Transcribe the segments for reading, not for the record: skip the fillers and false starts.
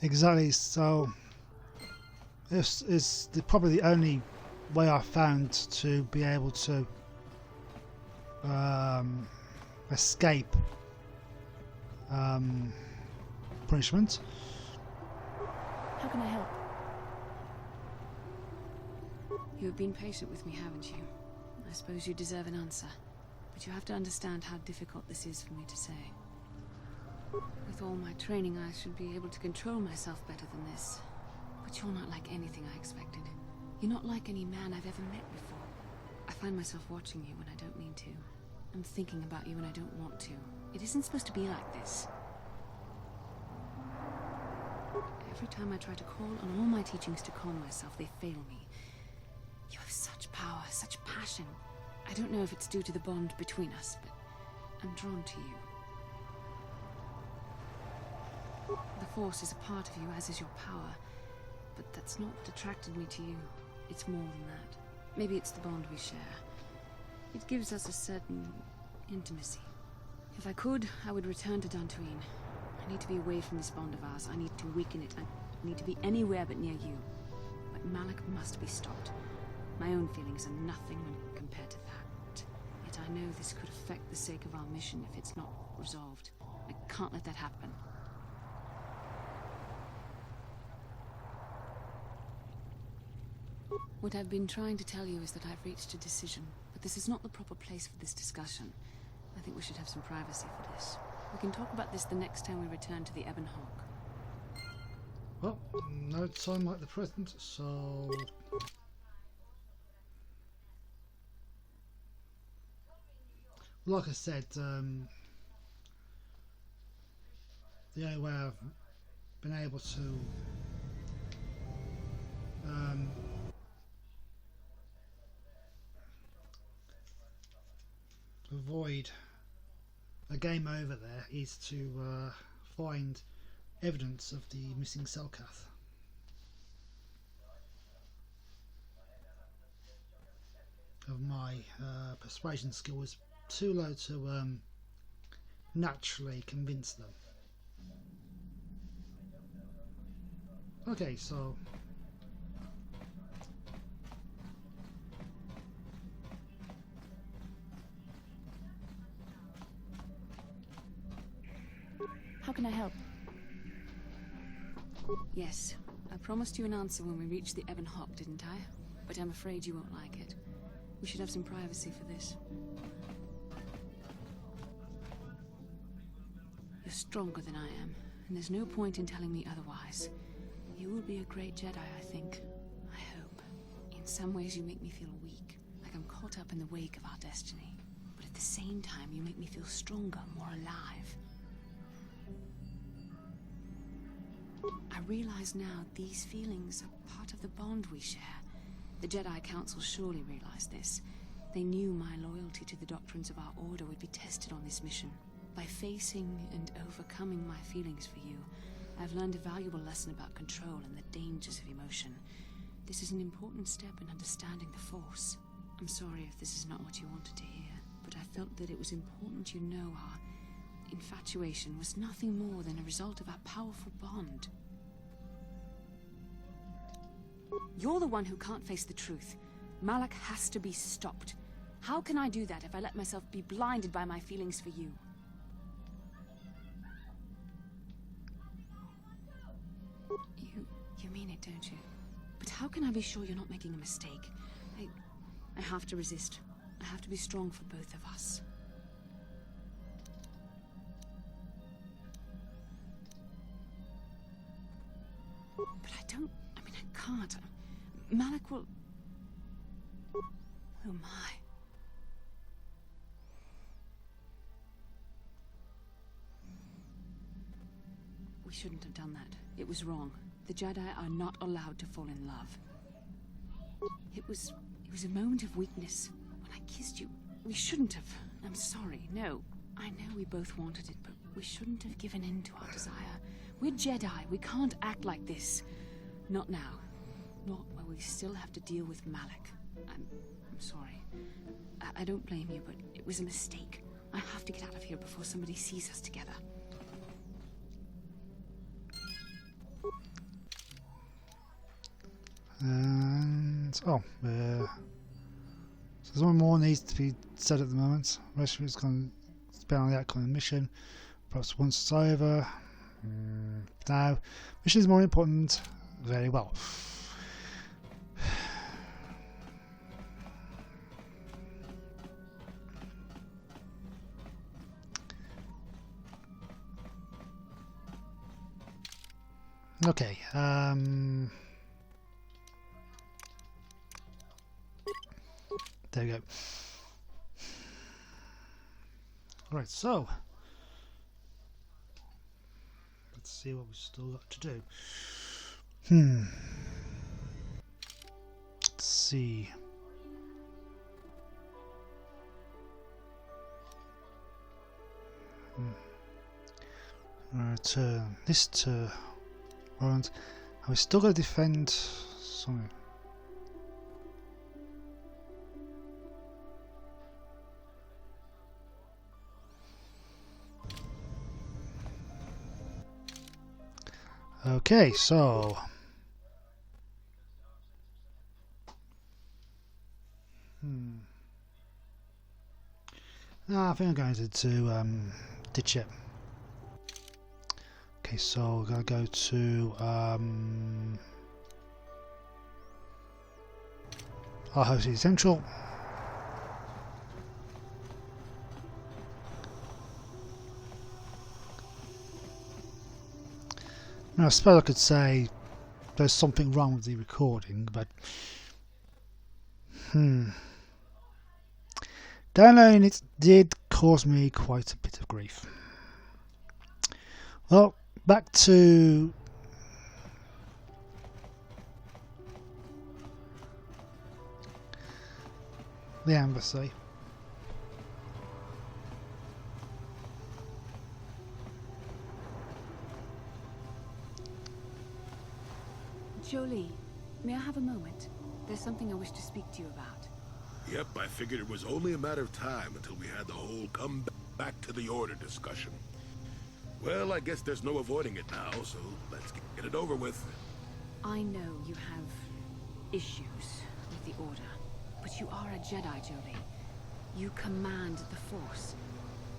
Exactly, so this is probably the only way I found to be able to escape punishment. How can I help? You have been patient with me, haven't you? I suppose you deserve an answer. But you have to understand how difficult this is for me to say. With all my training, I should be able to control myself better than this. But you're not like anything I expected. You're not like any man I've ever met before. I find myself watching you when I don't mean to. I'm thinking about you when I don't want to. It isn't supposed to be like this. Every time I try to call on all my teachings to calm myself, they fail me. You have such power, such passion. I don't know if it's due to the bond between us, but I'm drawn to you. The Force is a part of you, as is your power. But that's not what attracted me to you. It's more than that. Maybe it's the bond we share. It gives us a certain intimacy. If I could, I would return to Dantooine. I need to be away from this bond of ours. I need to weaken it. I need to be anywhere but near you. But Malik must be stopped. My own feelings are nothing when compared to that. Yet I know this could affect the sake of our mission if it's not resolved. I can't let that happen. What I've been trying to tell you is that I've reached a decision, but this is not the proper place for this discussion. I think we should have some privacy for this. We can talk about this the next time we return to the Ebon Hawk. Well, no time like the present, so... Like I said, the only way I've been able to avoid a game over there is to find evidence of the missing Selkath. Of my persuasion skill was too low to naturally convince them. Okay, so how can I help? Yes, I promised you an answer when we reached the Ebon Hawk, didn't I? But I'm afraid you won't like it. We should have some privacy for this. You're stronger than I am, and there's no point in telling me otherwise. You will be a great Jedi, I think. I hope. In some ways you make me feel weak, like I'm caught up in the wake of our destiny. But at the same time you make me feel stronger, more alive. I realize now these feelings are part of the bond we share. The Jedi Council surely realized this. They knew my loyalty to the doctrines of our order would be tested on this mission. By facing and overcoming my feelings for you, I've learned a valuable lesson about control and the dangers of emotion. This is an important step in understanding the Force. I'm sorry if this is not what you wanted to hear, but I felt that it was important you know our infatuation was nothing more than a result of our powerful bond. You're the one who can't face the truth. Malak has to be stopped. How can I do that if I let myself be blinded by my feelings for you? You mean it, don't you? But how can I be sure you're not making a mistake? I have to resist. I have to be strong for both of us. But I can't. Malak will... Who am I? We shouldn't have done that. It was wrong. The Jedi are not allowed to fall in love. It was a moment of weakness. When I kissed you, we shouldn't have. I'm sorry. No, I know we both wanted it, but we shouldn't have given in to our desire. We're Jedi. We can't act like this. Not now. Not while we still have to deal with Malak. I'm sorry. I don't blame you, but it was a mistake. I have to get out of here before somebody sees us together. And so there's one more needs to be said at the moment. The rest of it's going to depend on the outcome of the mission. Perhaps once it's over. Now, mission is more important. Very well. Okay. There we go. Right, so let's see what we've still got to do. Let's see. Return this to Warrant. Are we still got to defend something? Okay, so I think I'm going to ditch it. Okay, so we're going to go to our host is Central. Now, I suppose I could say there's something wrong with the recording, but downloading it did cause me quite a bit of grief. Well, back to the embassy. Jolie, may I have a moment? There's something I wish to speak to you about. Yep, I figured it was only a matter of time until we had the whole come back to the order discussion. Well, I guess there's no avoiding it now, so let's get it over with. I know you have issues with the order, but you are a Jedi, Jolie. You command the Force.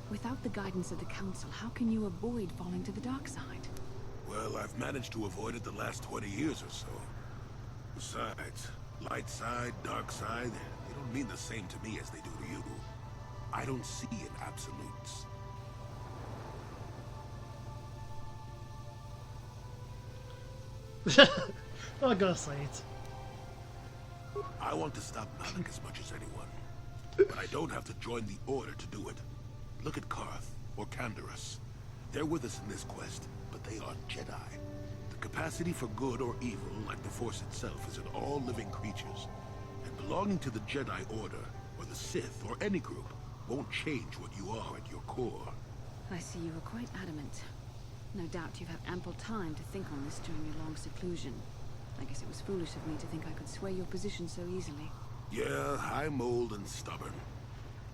Without the guidance of the Council, how can you avoid falling to the dark side? Well, I've managed to avoid it the last 20 years or so. Besides, light side, dark side, they don't mean the same to me as they do to you. I don't see in absolutes. I gotta say it. I want to stop Malak as much as anyone. But I don't have to join the Order to do it. Look at Karth, or Canderous. They're with us in this quest, but they are Jedi. The capacity for good or evil, like the Force itself, is in all living creatures. And belonging to the Jedi Order, or the Sith, or any group, won't change what you are at your core. I see you were quite adamant. No doubt you've had ample time to think on this during your long seclusion. I guess it was foolish of me to think I could sway your position so easily. Yeah, I'm old and stubborn.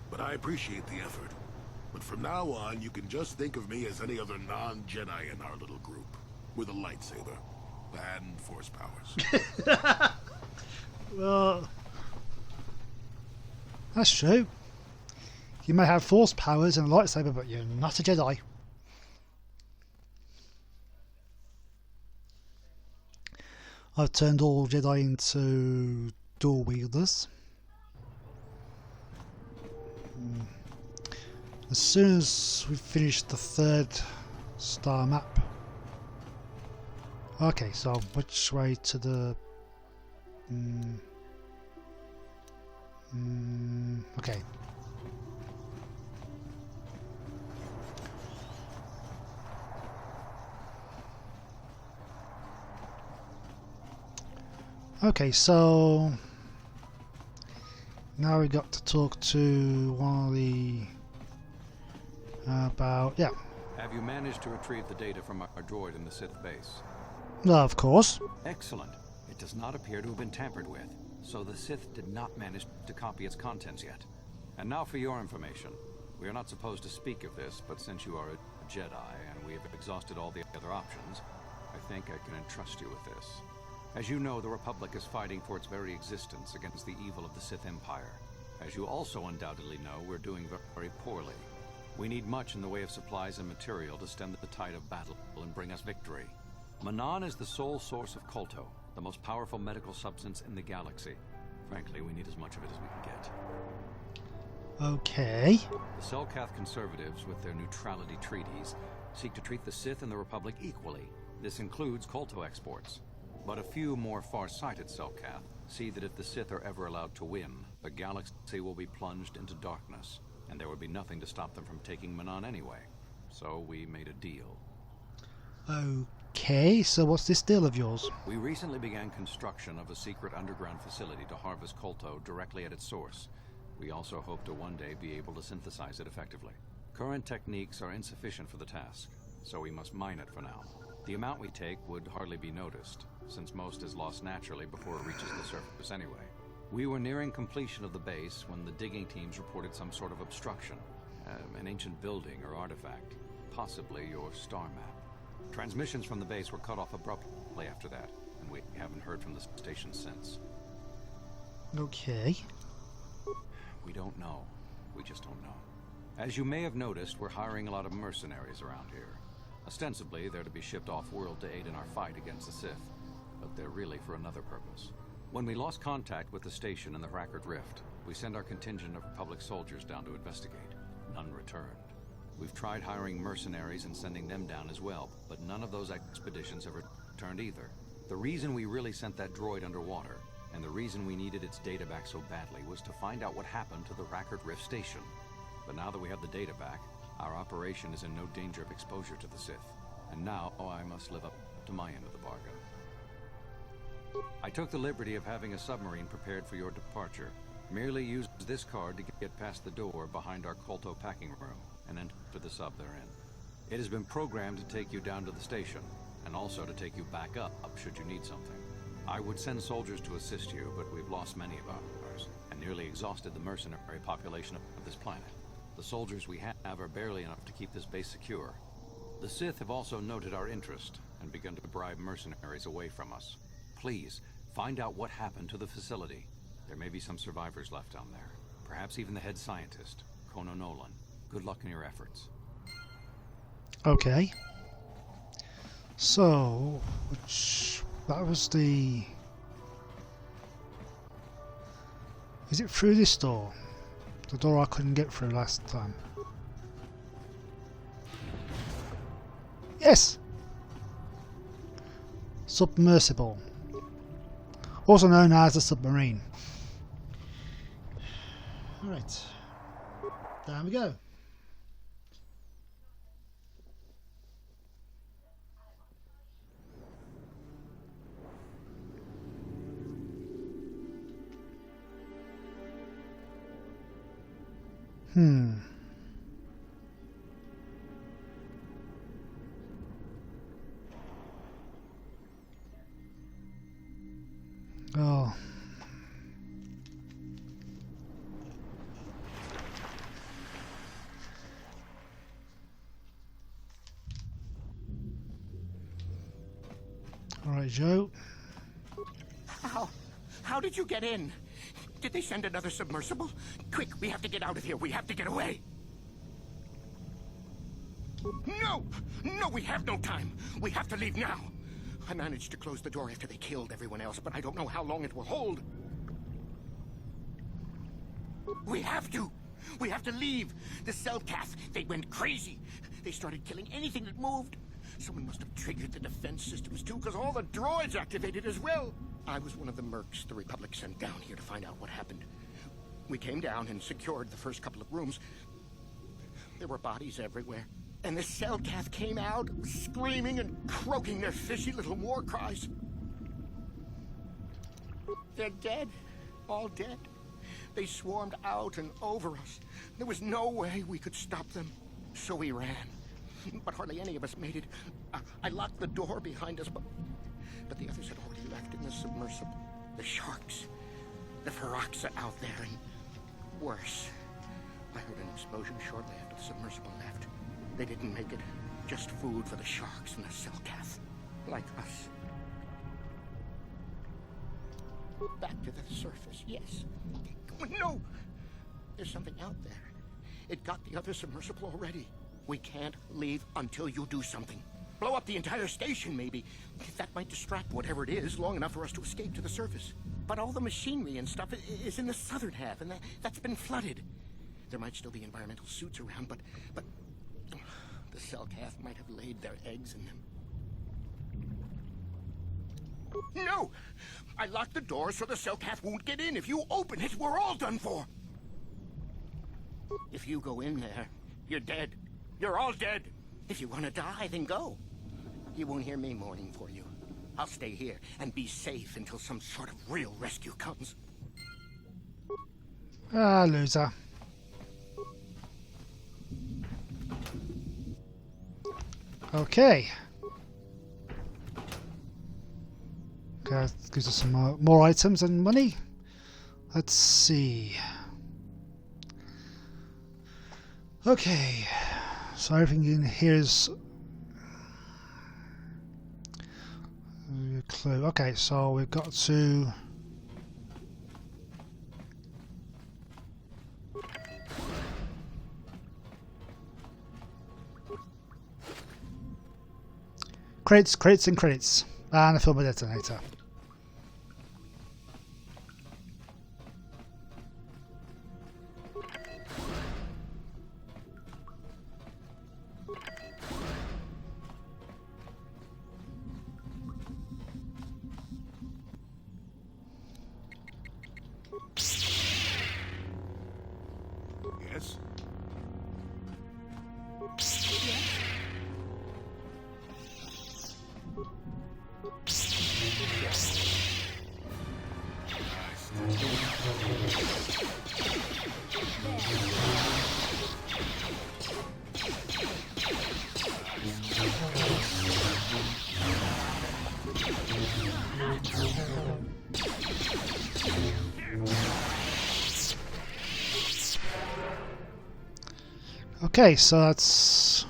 But I appreciate the effort. But from now on, you can just think of me as any other non-Jedi in our little group. With a lightsaber. And Force powers. That's true. You may have force powers and a lightsaber, but you're not a Jedi. I've turned all Jedi into dual wielders. As soon as we finish the 3rd star map. Okay, so which way to the... okay. Okay, so now we got to talk to one of the about Have you managed to retrieve the data from our droid in the Sith base? well, of course. Excellent. It does not appear to have been tampered with, so the Sith did not manage to copy its contents yet. And now for your information. We are not supposed to speak of this, but since you are a Jedi and we have exhausted all the other options, I think I can entrust you with this. As you know, the Republic is fighting for its very existence against the evil of the Sith Empire. As you also undoubtedly know, we're doing very poorly. We need much in the way of supplies and material to stem the tide of battle and bring us victory. Manaan is the sole source of Kolto, the most powerful medical substance in the galaxy. Frankly, we need as much of it as we can get. Okay. The Selkath conservatives, with their neutrality treaties, seek to treat the Sith and the Republic equally. This includes Kolto exports. But a few more far-sighted Selkath see that if the Sith are ever allowed to win, the galaxy will be plunged into darkness, and there would be nothing to stop them from taking Manaan anyway. So we made a deal. Okay, so what's this deal of yours? We recently began construction of a secret underground facility to harvest Kolto directly at its source. We also hope to one day be able to synthesize it effectively. Current techniques are insufficient for the task, so we must mine it for now. The amount we take would hardly be noticed, since most is lost naturally before it reaches the surface anyway. We were nearing completion of the base when the digging teams reported some sort of obstruction. An ancient building or artifact, possibly your star map. Transmissions from the base were cut off abruptly after that, and we haven't heard from the station since. Okay. We don't know. We just don't know. As you may have noticed, we're hiring a lot of mercenaries around here. Ostensibly, they're to be shipped off-world to aid in our fight against the Sith, but they're really for another purpose. When we lost contact with the station in the Rackard Rift, we sent our contingent of Republic soldiers down to investigate. None returned. We've tried hiring mercenaries and sending them down as well, but none of those expeditions have returned either. The reason we really sent that droid underwater, and the reason we needed its data back so badly, was to find out what happened to the Rackard Rift station. But now that we have the data back, our operation is in no danger of exposure to the Sith. And now I must live up to my end of the bargain. I took the liberty of having a submarine prepared for your departure. Merely use this card to get past the door behind our Kolto packing room and enter the sub therein. It has been programmed to take you down to the station, and also to take you back up should you need something. I would send soldiers to assist you, but we've lost many of ours, and nearly exhausted the mercenary population of this planet. The soldiers we have are barely enough to keep this base secure. The Sith have also noted our interest, and begun to bribe mercenaries away from us. Please, find out what happened to the facility. There may be some survivors left down there. Perhaps even the head scientist, Kono Nolan. Good luck in your efforts. Okay. So, that was the... Is it through this door? The door I couldn't get through last time. Yes! Submersible. Also known as a submarine. Alright. Down we go. Oh. All right, Joe. How did you get in? Did they send another submersible? Quick, we have to get out of here. We have to get away. No! No, we have no time. We have to leave now. I managed to close the door after they killed everyone else, but I don't know how long it will hold. We have to! We have to leave! The Cellcath, they went crazy. They started killing anything that moved. Someone must have triggered the defense systems too, because all the droids activated as well. I was one of the mercs the Republic sent down here to find out what happened. We came down and secured the first couple of rooms. There were bodies everywhere. And the Cellcath came out, screaming and croaking their fishy little war cries. They're dead. All dead. They swarmed out and over us. There was no way we could stop them. So we ran. But hardly any of us made it. I locked the door behind us, but the others had already left in the submersible. The sharks. The Ferox are out there, and worse. I heard an explosion shortly after the submersible left. They didn't make it. Just food for the sharks and the Cellcath. Like us. Back to the surface, yes. No! There's something out there. It got the other submersible already. We can't leave until you do something. Blow up the entire station, maybe. That might distract whatever it is long enough for us to escape to the surface. But all the machinery and stuff is in the southern half, and that's been flooded. There might still be environmental suits around, but the Cellcath might have laid their eggs in them. No! I locked the door so the Cellcath won't get in. If you open it, we're all done for. If you go in there, you're dead. You're all dead. If you want to die, then go. You won't hear me mourning for you. I'll stay here and be safe until some sort of real rescue comes. Ah, loser. Okay. Okay, gives us some more items and money. Let's see. Okay, so everything in here is a clue. Okay, so we've got to crates and crates, and a filmer detonator. Yes? Okay, so that's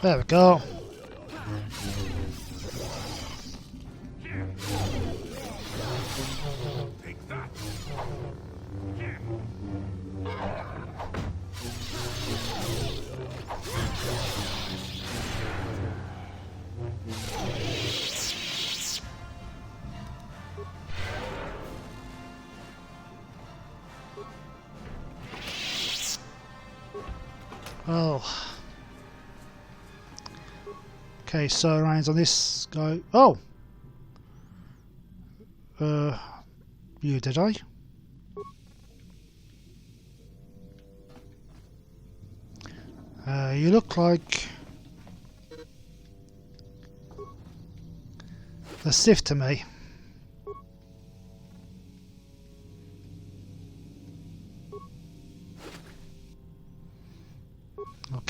there we go. Take that. Oh. Okay, so Ryan's on this guy. Oh! You did I? You look like a Sith to me.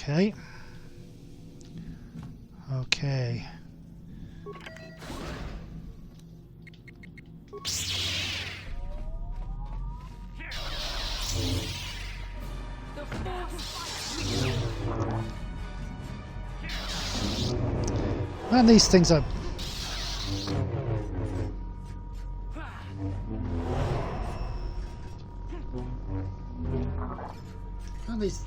Okay. Okay. Man, these things are... Man, these...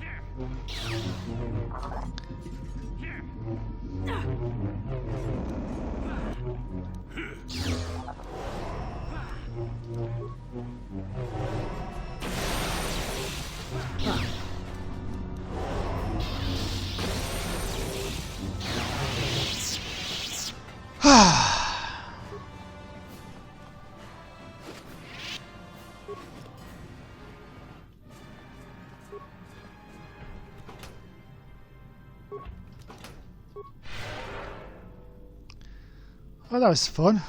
Oh, that was fun.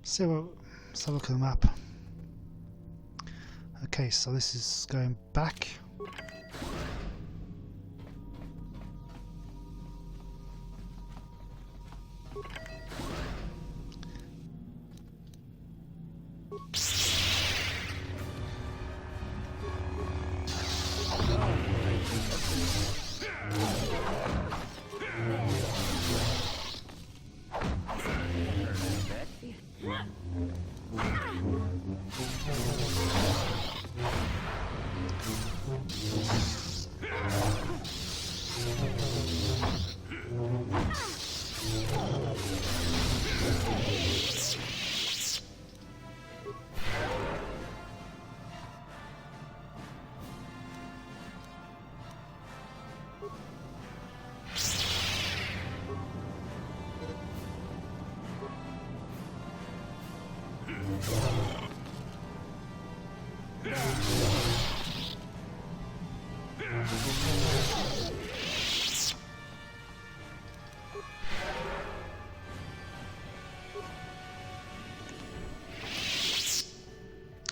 See what? Let's have a look at the map. Okay, so this is going back.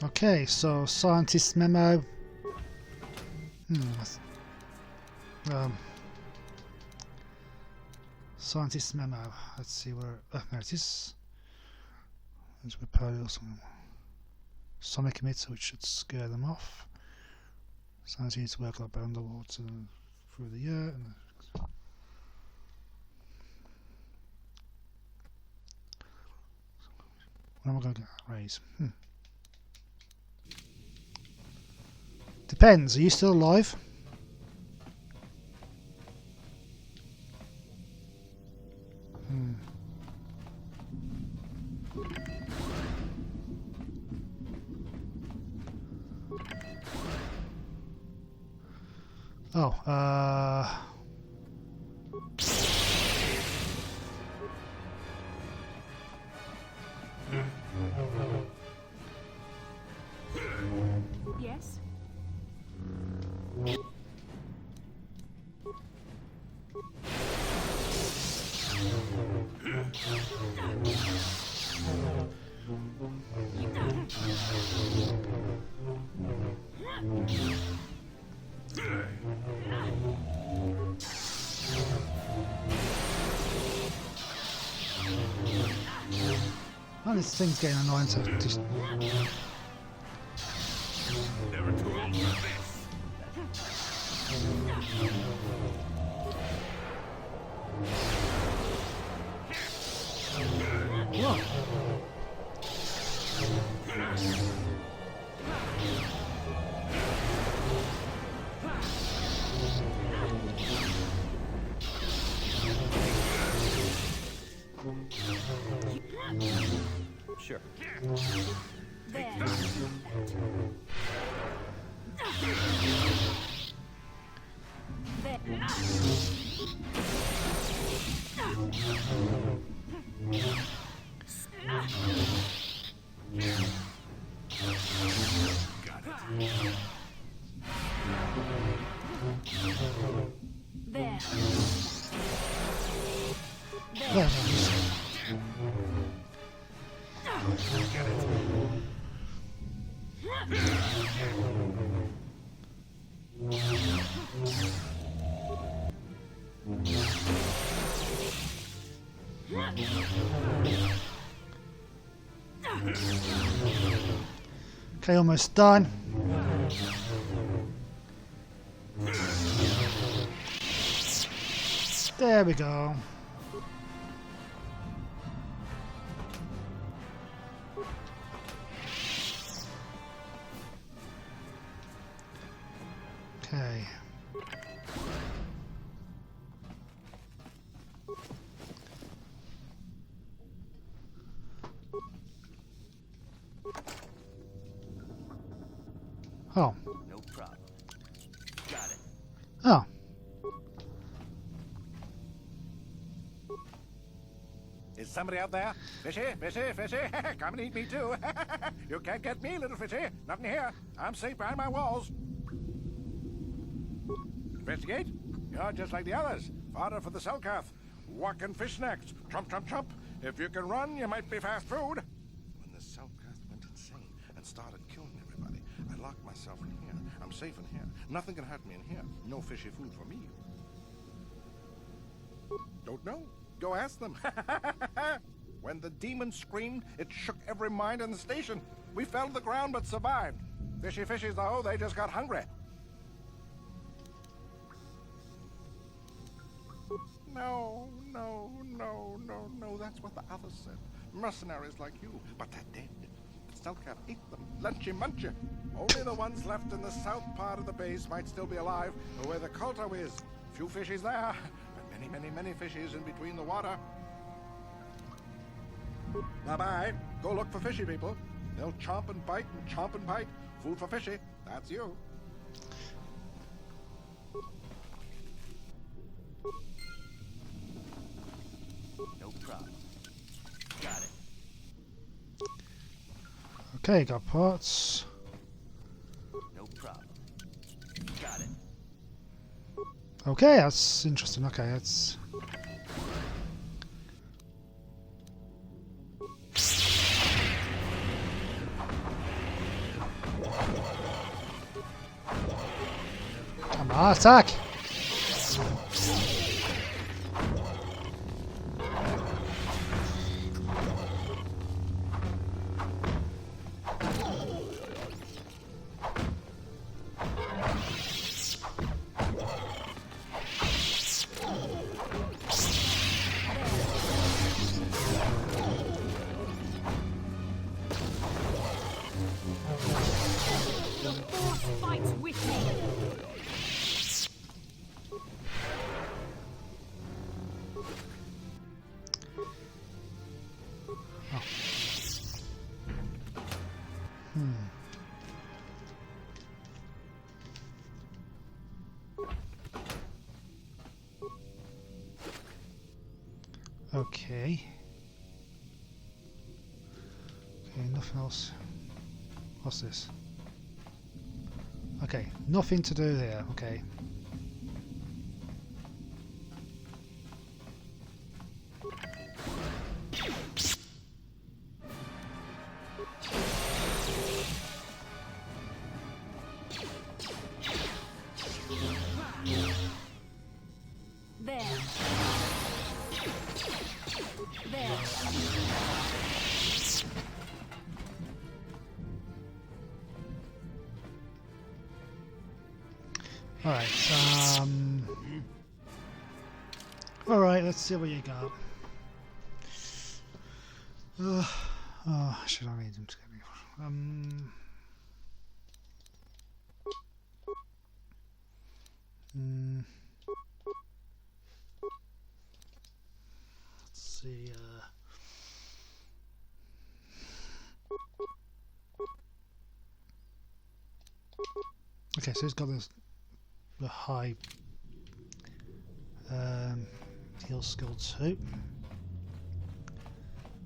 Okay, so scientist memo. Scientist memo. Let's see where. There it is. There's some sonic emitter, which should scare them off. Scientists need to work like underwater through the air. What am I going to raise? Depends. Are you still alive? Oh, Yes? oh, this thing's getting annoying to just... Never too old for this. Whoa. Sure. There. Got it. There. There. Get it. Okay, almost done. There we go. Okay. Oh. No problem. Got it. Oh. Is somebody out there? Fishy, fishy, fishy. Come and eat me too. You can't get me, little fishy. Nothing here. I'm safe behind my walls. Investigate? You're just like the others. Fodder for the Selkath. Walking fish snacks. Trump, trump, trump. If you can run, you might be fast food. When the Selkath went insane and started killing everybody, I locked myself in here. I'm safe in here. Nothing can hurt me in here. No fishy food for me. Don't know. Go ask them. When the demon screamed, it shook every mind in the station. We fell to the ground but survived. Fishy fishies, though, they just got hungry. No, no, no, no, no. That's what the others said. Mercenaries like you, but they're dead. The Selkath ate them, lunchy munchy. Only the ones left in the south part of the base might still be alive, where the Kulto is. Few fishies there, but many, many, many fishies in between the water. Bye-bye. Go look for fishy people. They'll chomp and bite and chomp and bite. Food for fishy. That's you. No problem. Got it. Okay, got parts. No problem. Got it. Okay, that's interesting. Okay, that's... Come on, attack! Fight with me. Okay. Okay, nothing else. What's this? Okay, nothing to do there. Okay. There. There. Alright, alright, let's see what you got. Oh, should I need them to get me? Let's see, okay, so he's got this the high heal skill 2.